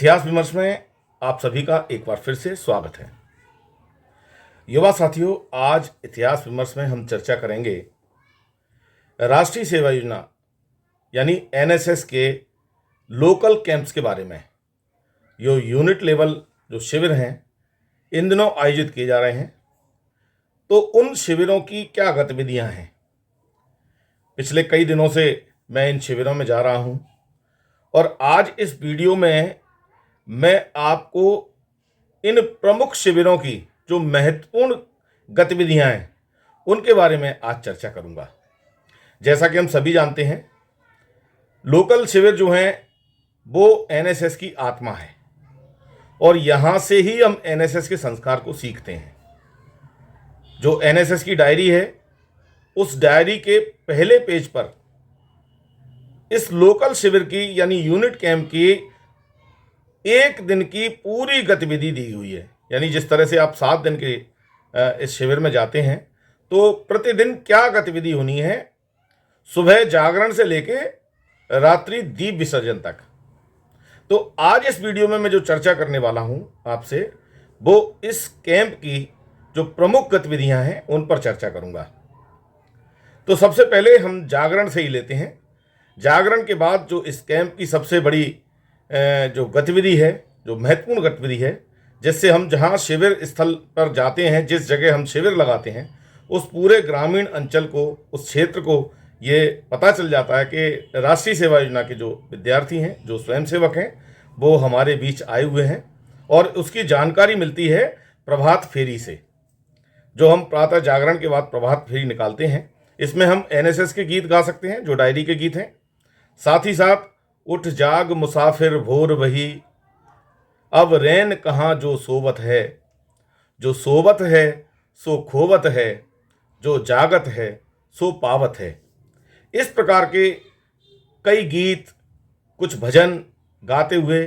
इतिहास विमर्श में आप सभी का एक बार फिर से स्वागत है। युवा साथियों, आज इतिहास विमर्श में हम चर्चा करेंगे राष्ट्रीय सेवा योजना यानी एनएसएस के लोकल कैंप्स के बारे में। जो यूनिट लेवल जो शिविर हैं इन दिनों आयोजित किए जा रहे हैं, तो उन शिविरों की क्या गतिविधियां हैं। पिछले कई दिनों से मैं इन शिविरों में जा रहा हूं और आज इस वीडियो में मैं आपको इन प्रमुख शिविरों की जो महत्वपूर्ण गतिविधियां हैं उनके बारे में आज चर्चा करूंगा। जैसा कि हम सभी जानते हैं, लोकल शिविर जो हैं वो एनएसएस की आत्मा है और यहाँ से ही हम एनएसएस के संस्कार को सीखते हैं। जो एनएसएस की डायरी है, उस डायरी के पहले पेज पर इस लोकल शिविर की यानी यूनिट कैंप की एक दिन की पूरी गतिविधि दी हुई है। यानी जिस तरह से आप 7 दिन के इस शिविर में जाते हैं तो प्रतिदिन क्या गतिविधि होनी है, सुबह जागरण से लेके रात्रि दीप विसर्जन तक। तो आज इस वीडियो में मैं जो चर्चा करने वाला हूं आपसे, वो इस कैंप की जो प्रमुख गतिविधियां हैं उन पर चर्चा करूंगा। तो सबसे पहले हम जागरण से ही लेते हैं। जागरण के बाद जो इस कैंप की सबसे बड़ी जो गतिविधि है, जो महत्वपूर्ण गतिविधि है, जिससे हम जहां शिविर स्थल पर जाते हैं, जिस जगह हम शिविर लगाते हैं, उस पूरे ग्रामीण अंचल को, उस क्षेत्र को ये पता चल जाता है कि राष्ट्रीय सेवा योजना के जो विद्यार्थी हैं, जो स्वयंसेवक हैं, वो हमारे बीच आए हुए हैं। और उसकी जानकारी मिलती है प्रभात फेरी से। जो हम प्रातः जागरण के बाद प्रभात फेरी निकालते हैं, इसमें हम एनएसएस के गीत गा सकते हैं जो डायरी के गीत हैं। साथ ही साथ उठ जाग मुसाफिर भोर वही, अब रैन कहाँ जो सोवत है, जो सोवत है सो खोवत है, जो जागत है सो पावत है। इस प्रकार के कई गीत, कुछ भजन गाते हुए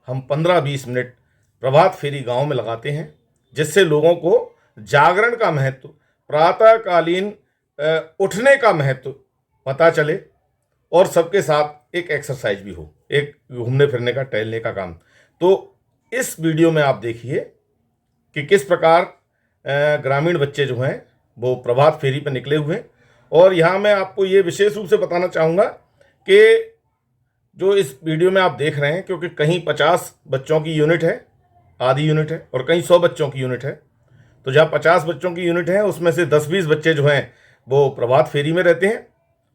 हम 15-20 मिनट प्रभात फेरी गांव में लगाते हैं, जिससे लोगों को जागरण का महत्व, प्रातःकालीन उठने का महत्व पता चले और सबके साथ एक एक्सरसाइज भी हो, एक घूमने फिरने का, टहलने का काम। तो इस वीडियो में आप देखिए कि किस प्रकार ग्रामीण बच्चे जो हैं वो प्रभात फेरी पर निकले हुए हैं। और यहाँ मैं आपको ये विशेष रूप से बताना चाहूँगा कि जो इस वीडियो में आप देख रहे हैं, क्योंकि कहीं 50 बच्चों की यूनिट है, आधी यूनिट है, और कहीं 100 बच्चों की यूनिट है। तो जहाँ 50 बच्चों की यूनिट है उसमें से 10-20 बच्चे जो हैं वो प्रभात फेरी में रहते हैं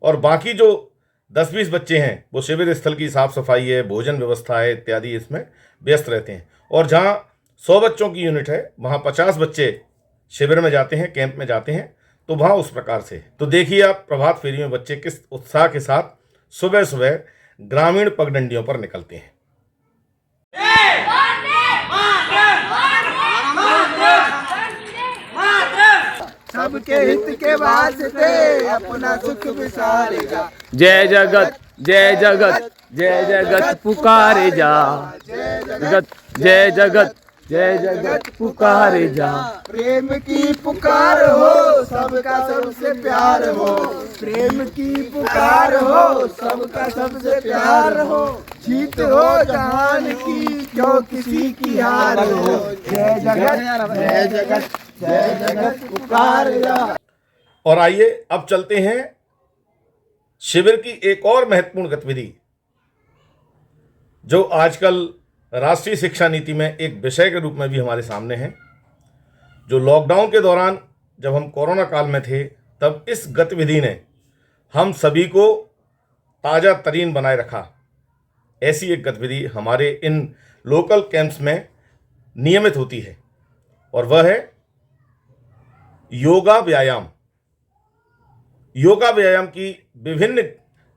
और बाकी जो 10-20 बच्चे हैं वो शिविर स्थल की साफ सफाई है, भोजन व्यवस्था है इत्यादि इसमें व्यस्त रहते हैं। और जहाँ 100 बच्चों की यूनिट है वहाँ 50 बच्चे शिविर में जाते हैं, कैंप में जाते हैं। तो वहाँ उस प्रकार से, तो देखिए आप प्रभात फेरी में बच्चे किस उत्साह के साथ सुबह सुबह ग्रामीण पगडंडियों पर निकलते हैं। सबके हित के वास्ते अपना सुख विसारेगा। जय जगत जय जगत जय जगत पुकारे जा, जगत जय जगत जय जगत पुकारे जा। प्रेम की पुकार हो, सबका सबसे प्यार हो, प्रेम की पुकार हो, सबका सबसे प्यार हो। जीत हो जहान की, जो किसी की हार हो। जय जगत जय जगत जय जगत पुकारे जा। और आइए अब चलते हैं शिविर की एक और महत्वपूर्ण गतिविधि, जो आजकल राष्ट्रीय शिक्षा नीति में एक विषय के रूप में भी हमारे सामने है। जो लॉकडाउन के दौरान जब हम कोरोना काल में थे, तब इस गतिविधि ने हम सभी को ताज़ा तरीन बनाए रखा। ऐसी एक गतिविधि हमारे इन लोकल कैंप्स में नियमित होती है और वह है योगा व्यायाम। योगा व्यायाम की विभिन्न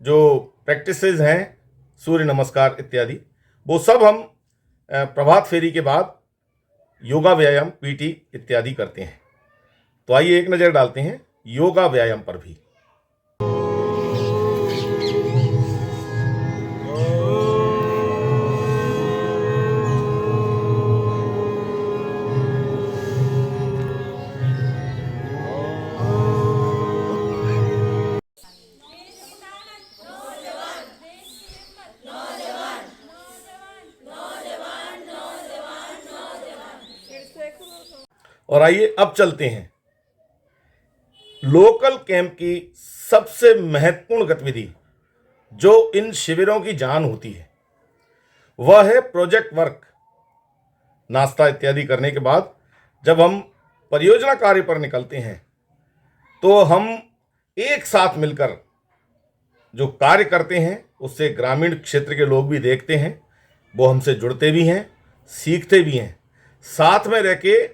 जो प्रैक्टिसेस हैं, सूर्य नमस्कार इत्यादि, वो सब हम प्रभात फेरी के बाद योगा व्यायाम, पीटी इत्यादि करते हैं। तो आइए एक नज़र डालते हैं योगा व्यायाम पर भी। और आइए अब चलते हैं लोकल कैंप की सबसे महत्वपूर्ण गतिविधि जो इन शिविरों की जान होती है, वह है प्रोजेक्ट वर्क। नाश्ता इत्यादि करने के बाद जब हम परियोजना कार्य पर निकलते हैं तो हम एक साथ मिलकर जो कार्य करते हैं उससे ग्रामीण क्षेत्र के लोग भी देखते हैं, वो हमसे जुड़ते भी हैं, सीखते भी हैं। साथ में रह के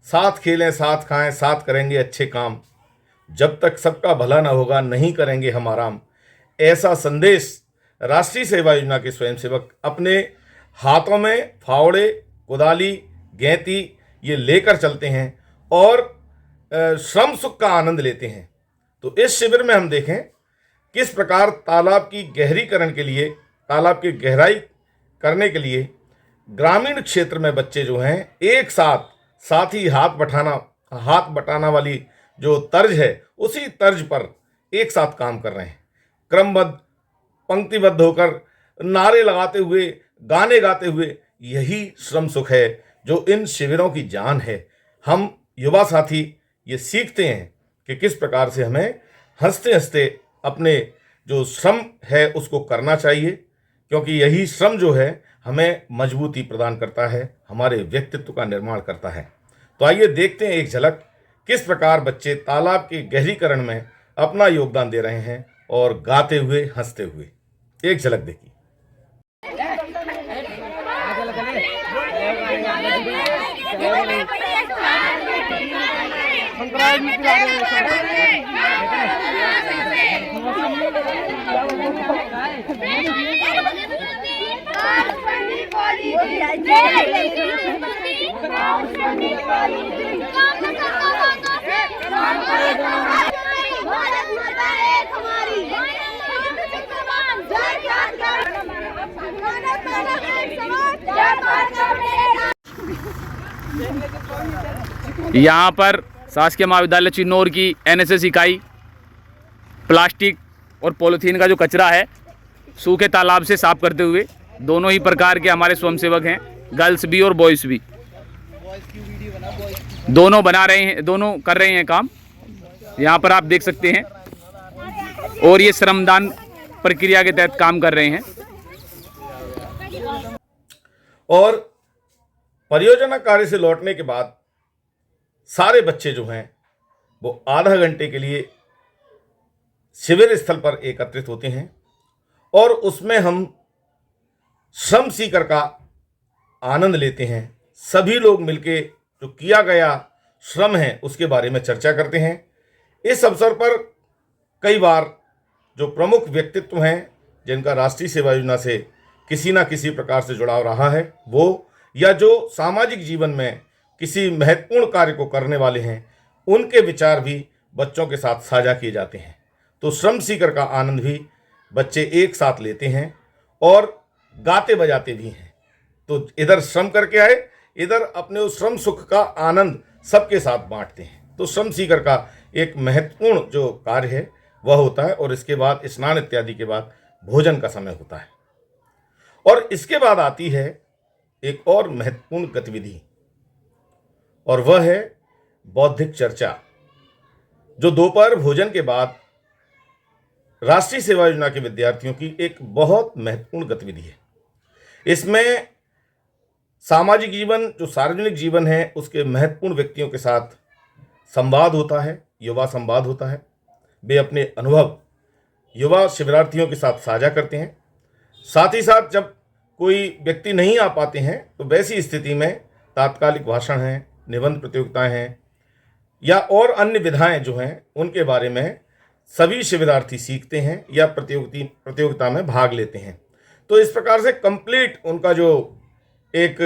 साथ खेलें, साथ खाएं, साथ करेंगे अच्छे काम, जब तक सबका भला न होगा नहीं करेंगे हम आराम। ऐसा संदेश राष्ट्रीय सेवा योजना के स्वयंसेवक अपने हाथों में फावड़े, कुदाली, गैंती ये लेकर चलते हैं और श्रम सुख का आनंद लेते हैं। तो इस शिविर में हम देखें किस प्रकार तालाब की गहरीकरण के लिए, तालाब की गहराई करने के लिए ग्रामीण क्षेत्र में बच्चे जो हैं एक साथ ही हाथ बटाना वाली जो तर्ज है उसी तर्ज पर एक साथ काम कर रहे हैं। क्रमबद्ध, पंक्तिबद्ध होकर नारे लगाते हुए, गाने गाते हुए, यही श्रम सुख है जो इन शिविरों की जान है। हम युवा साथी ये सीखते हैं कि किस प्रकार से हमें हंसते हंसते अपने जो श्रम है उसको करना चाहिए, क्योंकि यही श्रम जो है हमें मजबूती प्रदान करता है, हमारे व्यक्तित्व का निर्माण करता है। तो आइए देखते हैं एक झलक किस प्रकार बच्चे तालाब के गहरीकरण में अपना योगदान दे रहे हैं और गाते हुए, हंसते हुए। एक झलक देखिए। यहाँ पर शासकीय महाविद्यालय चिन्नौर की एनएसएस इकाई प्लास्टिक और पॉलीथीन का जो कचरा है सूखे तालाब से साफ करते हुए, दोनों ही प्रकार के हमारे स्वयंसेवक हैं, गर्ल्स भी और बॉयज़ भी, दोनों बना रहे हैं, दोनों कर रहे हैं काम। यहाँ पर आप देख सकते हैं और ये श्रमदान प्रक्रिया के तहत काम कर रहे हैं। और परियोजना कार्य से लौटने के बाद सारे बच्चे जो हैं वो आधा घंटे के लिए शिविर स्थल पर एकत्रित होते हैं और उसमें हम श्रम सीकर का आनंद लेते हैं। सभी लोग मिलके जो किया गया श्रम है उसके बारे में चर्चा करते हैं। इस अवसर पर कई बार जो प्रमुख व्यक्तित्व हैं जिनका राष्ट्रीय सेवा योजना से किसी न किसी प्रकार से जुड़ाव रहा है, वो या जो सामाजिक जीवन में किसी महत्वपूर्ण कार्य को करने वाले हैं, उनके विचार भी बच्चों के साथ साझा किए जाते हैं। तो श्रम सीकर का आनंद भी बच्चे एक साथ लेते हैं और गाते बजाते भी हैं। तो इधर श्रम करके आए, इधर अपने उस श्रम सुख का आनंद सबके साथ बांटते हैं। तो श्रम सीकर का एक महत्वपूर्ण जो कार्य है वह होता है और इसके बाद स्नान इत्यादि के बाद भोजन का समय होता है। और इसके बाद आती है एक और महत्वपूर्ण गतिविधि और वह है बौद्धिक चर्चा, जो दोपहर भोजन के बाद राष्ट्रीय सेवा योजना के विद्यार्थियों की एक बहुत महत्वपूर्ण गतिविधि है। इसमें सामाजिक जीवन, जो सार्वजनिक जीवन है, उसके महत्वपूर्ण व्यक्तियों के साथ संवाद होता है, युवा संवाद होता है। वे अपने अनुभव युवा शिविरार्थियों के साथ साझा करते हैं। साथ ही साथ जब कोई व्यक्ति नहीं आ पाते हैं तो वैसी स्थिति में तात्कालिक भाषण हैं, निबंध प्रतियोगिताएं हैं या और अन्य विधाएं जो हैं उनके बारे में सभी शिविरार्थी सीखते हैं या प्रतियोगिता में भाग लेते हैं। तो इस प्रकार से कंप्लीट उनका जो एक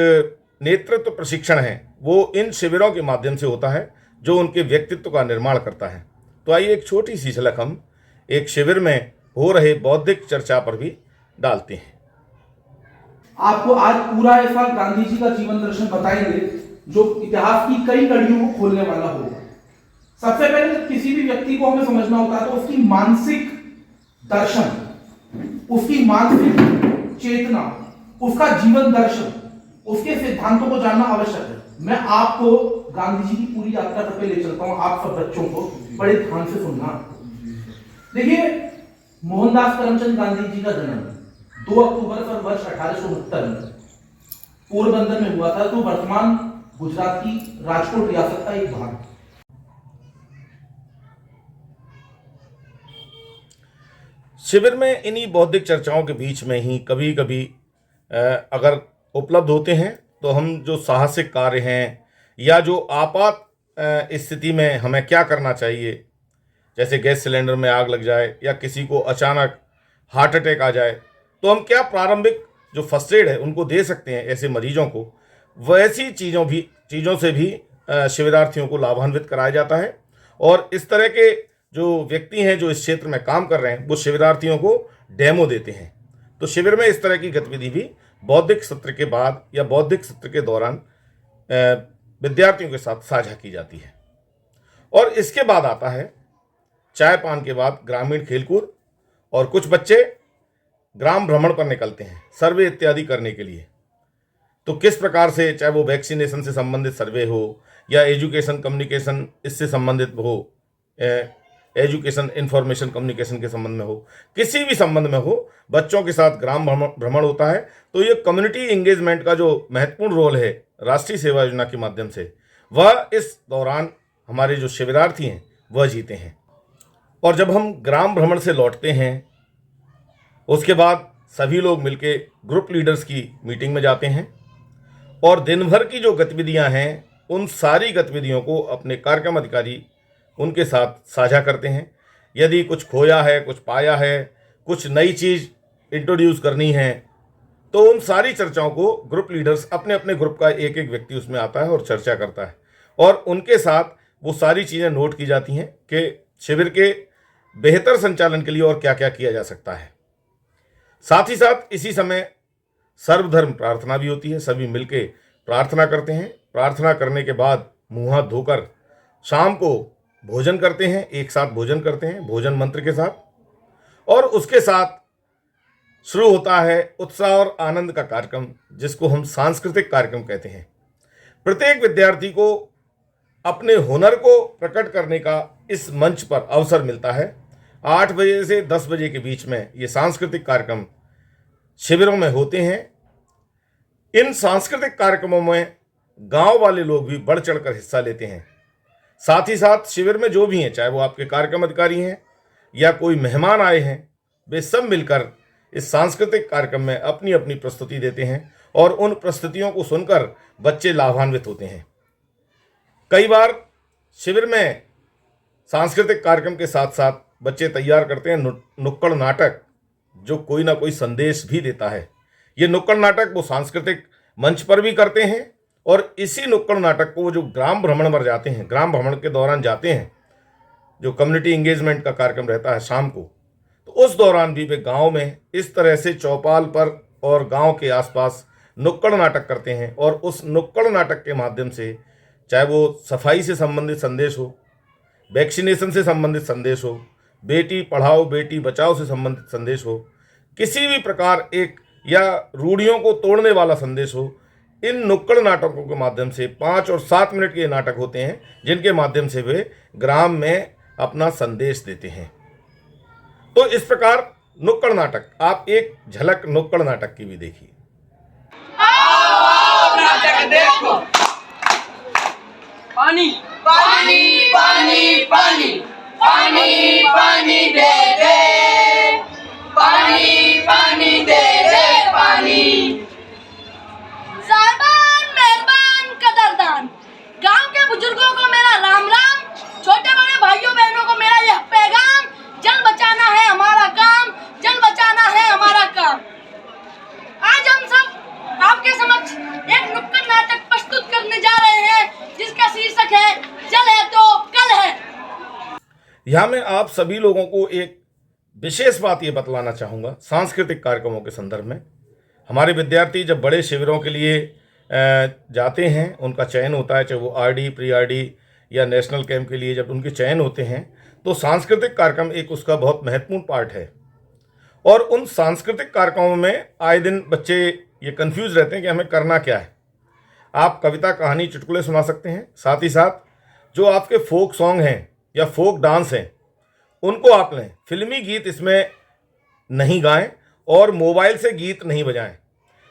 नेतृत्व प्रशिक्षण है वो इन शिविरों के माध्यम से होता है, जो उनके व्यक्तित्व का निर्माण करता है। तो आइए एक छोटी सी झलक हम एक शिविर में हो रहे बौद्धिक चर्चा पर भी डालते हैं। आपको आज पूरा ऐसा गांधी जी का जीवन दर्शन बताएंगे जो इतिहास की कई कड़ियों को खोलने वाला होगा। सबसे पहले जब किसी भी व्यक्ति को हमें समझना होता है तो उसकी मानसिक दर्शन, उसकी मानसिक चेतना, उसका जीवन दर्शन, उसके सिद्धांतों को जानना आवश्यक है। मैं आपको गांधी जी की पूरी यात्रा पे ले चलता हूं, आप सब बच्चों को बड़े ध्यान से सुनना। देखिए, मोहनदास करमचंद गांधी जी का जन्म 2 अक्टूबर पर वर्ष 1869 में पोरबंदर में हुआ था, तो वर्तमान गुजरात की राजकोट रियासत का एक भाग। शिविर में इन्हीं बौद्धिक चर्चाओं के बीच में ही कभी कभी अगर उपलब्ध होते हैं तो हम जो साहसिक कार्य हैं या जो आपात स्थिति में हमें क्या करना चाहिए, जैसे गैस सिलेंडर में आग लग जाए या किसी को अचानक हार्ट अटैक आ जाए, तो हम क्या प्रारंभिक जो फर्स्ट एड है उनको दे सकते हैं ऐसे मरीजों को, वैसी चीज़ों से भी शिविरार्थियों को लाभान्वित कराया जाता है। और इस तरह के जो व्यक्ति हैं जो इस क्षेत्र में काम कर रहे हैं वो शिविरार्थियों को डेमो देते हैं। तो शिविर में इस तरह की गतिविधि भी बौद्धिक सत्र के बाद या बौद्धिक सत्र के दौरान विद्यार्थियों के साथ साझा की जाती है। और इसके बाद आता है चाय पान के बाद ग्रामीण खेलकूद, और कुछ बच्चे ग्राम भ्रमण पर निकलते हैं सर्वे इत्यादि करने के लिए। तो किस प्रकार से, चाहे वो वैक्सीनेशन से संबंधित सर्वे हो या एजुकेशन कम्युनिकेशन इससे संबंधित हो, एजुकेशन इंफॉर्मेशन कम्युनिकेशन के संबंध में हो, किसी भी संबंध में हो, बच्चों के साथ ग्राम भ्रमण होता है। तो ये कम्युनिटी इंगेजमेंट का जो महत्वपूर्ण रोल है राष्ट्रीय सेवा योजना के माध्यम से, वह इस दौरान हमारे जो शिविरार्थी हैं वह जीते हैं। और जब हम ग्राम भ्रमण से लौटते हैं उसके बाद सभी लोग मिलके ग्रुप लीडर्स की मीटिंग में जाते हैं और दिन भर की जो गतिविधियां हैं उन सारी गतिविधियों को अपने कार्यक्रम अधिकारी उनके साथ साझा करते हैं। यदि कुछ खोया है, कुछ पाया है, कुछ नई चीज़ इंट्रोड्यूस करनी है, तो उन सारी चर्चाओं को ग्रुप लीडर्स अपने अपने ग्रुप का एक एक व्यक्ति उसमें आता है और चर्चा करता है, और उनके साथ वो सारी चीज़ें नोट की जाती हैं कि शिविर के बेहतर संचालन के लिए और क्या क्या किया जा सकता है। साथ ही साथ इसी समय सर्वधर्म प्रार्थना भी होती है, सभी मिलके प्रार्थना करते हैं। प्रार्थना करने के बाद मुँह हाथ धोकर शाम को भोजन करते हैं, एक साथ भोजन करते हैं भोजन मंत्र के साथ, और उसके साथ शुरू होता है उत्साह और आनंद का कार्यक्रम, जिसको हम सांस्कृतिक कार्यक्रम कहते हैं। प्रत्येक विद्यार्थी को अपने हुनर को प्रकट करने का इस मंच पर अवसर मिलता है। 8 बजे से 10 बजे के बीच में ये सांस्कृतिक कार्यक्रम शिविरों में होते हैं। इन सांस्कृतिक कार्यक्रमों में गांव वाले लोग भी बढ़ चढ़कर हिस्सा लेते हैं। साथ ही साथ शिविर में जो भी हैं, चाहे वो आपके कार्यक्रम अधिकारी हैं या कोई मेहमान आए हैं, वे सब मिलकर इस सांस्कृतिक कार्यक्रम में अपनी अपनी प्रस्तुति देते हैं और उन प्रस्तुतियों को सुनकर बच्चे लाभान्वित होते हैं। कई बार शिविर में सांस्कृतिक कार्यक्रम के साथ साथ बच्चे तैयार करते हैं नुक्कड़ नाटक, जो कोई ना कोई संदेश भी देता है। ये नुक्कड़ नाटक वो सांस्कृतिक मंच पर भी करते हैं, और इसी नुक्कड़ नाटक को वो जो ग्राम भ्रमण पर जाते हैं, ग्राम भ्रमण के दौरान जाते हैं, जो कम्युनिटी इंगेजमेंट का कार्यक्रम रहता है शाम को, तो उस दौरान भी वे गांव में इस तरह से चौपाल पर और गांव के आसपास नुक्कड़ नाटक करते हैं। और उस नुक्कड़ नाटक के माध्यम से, चाहे वो सफाई से संबंधित संदेश हो, वैक्सीनेशन से संबंधित संदेश हो, बेटी पढ़ाओ बेटी बचाओ से संबंधित संदेश हो, किसी भी प्रकार एक या रूढ़ियों को तोड़ने वाला संदेश हो, इन नुक्कड़ नाटकों के माध्यम से 5 और 7 मिनट के नाटक होते हैं, जिनके माध्यम से वे ग्राम में अपना संदेश देते हैं। तो इस प्रकार नुक्कड़ नाटक, आप एक झलक नुक्कड़ नाटक की भी देखिए। देखो पानी पानी पानी पानी पानी पानी दे दे, पानी पानी दे दे पानी। साहिबान, मेहरबान, कदरदान, गांव के बुजुर्गों को मेरा राम राम, छोटे बड़े भाइयों बहनों को मेरा यह पैगाम, जल बचाना है हमारा काम, जल बचाना है हमारा काम। आज हम सब आपके समक्ष एक नुक्कड़ नाटक प्रस्तुत करने जा रहे हैं, जिसका शीर्षक है जल है तो कल है। यहाँ मैं आप सभी लोगों को एक विशेष बात ये बतलाना चाहूँगा सांस्कृतिक कार्यक्रमों के संदर्भ में। हमारे विद्यार्थी जब बड़े शिविरों के लिए जाते हैं, उनका चयन होता है, चाहे वो आरडी, प्री आरडी या नेशनल कैंप के लिए जब उनके चयन होते हैं, तो सांस्कृतिक कार्यक्रम एक उसका बहुत महत्वपूर्ण पार्ट है। और उन सांस्कृतिक कार्यक्रमों में आए दिन बच्चे ये कंफ्यूज रहते हैं कि हमें करना क्या है। आप कविता, कहानी, चुटकुले सुना सकते हैं। साथ ही साथ जो आपके फोक सॉन्ग हैं या फोक डांस हैं उनको आप लें। फिल्मी गीत इसमें नहीं गाएं और मोबाइल से गीत नहीं बजाएं।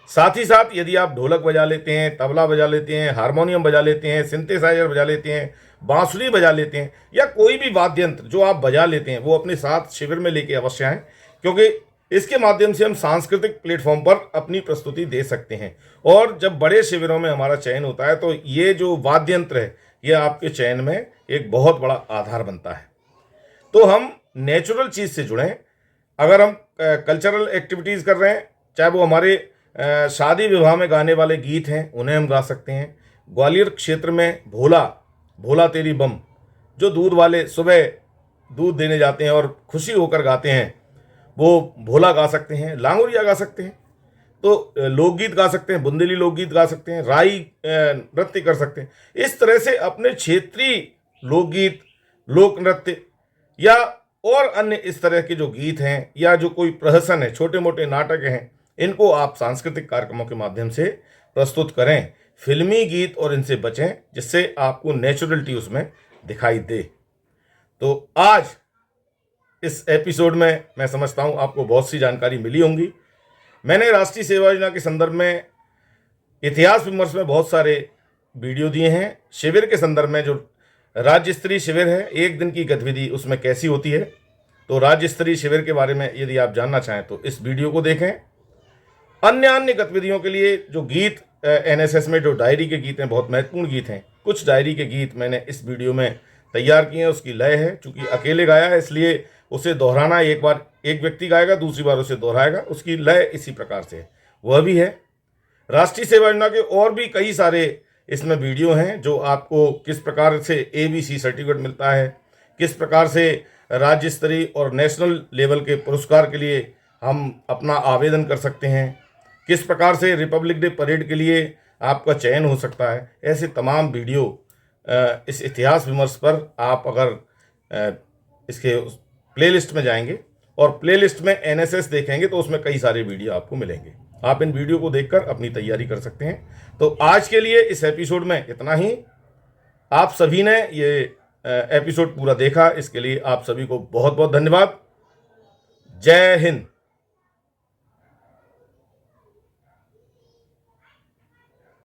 साथ ही साथ यदि आप ढोलक बजा लेते हैं, तबला बजा लेते हैं, हारमोनियम बजा लेते हैं, सिंथेसाइजर बजा लेते हैं, बांसुरी बजा लेते हैं या कोई भी वाद्य यंत्र जो आप बजा लेते हैं वो अपने साथ शिविर में लेके अवश्य आएं, क्योंकि इसके माध्यम से हम सांस्कृतिक प्लेटफॉर्म पर अपनी प्रस्तुति दे सकते हैं। और जब बड़े शिविरों में हमारा चयन होता है तो ये जो वाद्य यंत्र है ये आपके चयन में एक बहुत बड़ा आधार बनता है। तो हम नेचुरल चीज़ से जुड़ें। अगर हम कल्चरल एक्टिविटीज़ कर रहे हैं, चाहे वो हमारे शादी विवाह में गाने वाले गीत हैं उन्हें हम गा सकते हैं। ग्वालियर क्षेत्र में भोला भोला तेरी बम, जो दूध वाले सुबह दूध देने जाते हैं और खुशी होकर गाते हैं, वो भोला गा सकते हैं। लांगुरिया गा सकते हैं, तो लोकगीत गा सकते हैं, बुंदेली लोकगीत गा सकते हैं, राई नृत्य कर सकते हैं। इस तरह से अपने क्षेत्रीय लोकगीत, लोक नृत्य या और अन्य इस तरह के जो गीत हैं या जो कोई प्रहसन है, छोटे मोटे नाटक हैं, इनको आप सांस्कृतिक कार्यक्रमों के माध्यम से प्रस्तुत करें। फिल्मी गीत और इनसे बचें जिससे आपको नेचुरलिटी उसमें दिखाई दे। तो आज इस एपिसोड में मैं समझता हूँ आपको बहुत सी जानकारी मिली होंगी। मैंने राष्ट्रीय सेवा योजना के संदर्भ में इतिहास विमर्श में बहुत सारे वीडियो दिए हैं। शिविर के संदर्भ में जो राज्य स्तरीय शिविर है, एक दिन की गतिविधि उसमें कैसी होती है, तो राज्य स्तरीय शिविर के बारे में यदि आप जानना चाहें तो इस वीडियो को देखें। अन्य गतिविधियों के लिए जो गीत एनएसएस में जो डायरी के गीत हैं, बहुत महत्वपूर्ण गीत हैं, कुछ डायरी के गीत मैंने इस वीडियो में तैयार किए हैं। उसकी लय है, चूँकि अकेले गाया है इसलिए उसे दोहराना, एक बार एक व्यक्ति गाएगा, दूसरी बार उसे दोहराएगा, उसकी लय इसी प्रकार से वह भी है। राष्ट्रीय सेवा योजना के और भी कई सारे इसमें वीडियो हैं जो आपको किस प्रकार से ABC सर्टिफिकेट मिलता है, किस प्रकार से राज्य स्तरीय और नेशनल लेवल के पुरस्कार के लिए हम अपना आवेदन कर सकते हैं, किस प्रकार से रिपब्लिक डे परेड के लिए आपका चयन हो सकता है। ऐसे तमाम वीडियो इस इतिहास विमर्श पर आप अगर इसके प्लेलिस्ट में जाएंगे और प्लेलिस्ट में NSS देखेंगे तो उसमें कई सारे वीडियो आपको मिलेंगे। आप इन वीडियो को देखकर अपनी तैयारी कर सकते हैं। तो आज के लिए इस एपिसोड में इतना ही। आप सभी ने ये एपिसोड पूरा देखा, इसके लिए आप सभी को बहुत बहुत धन्यवाद। जय हिंद।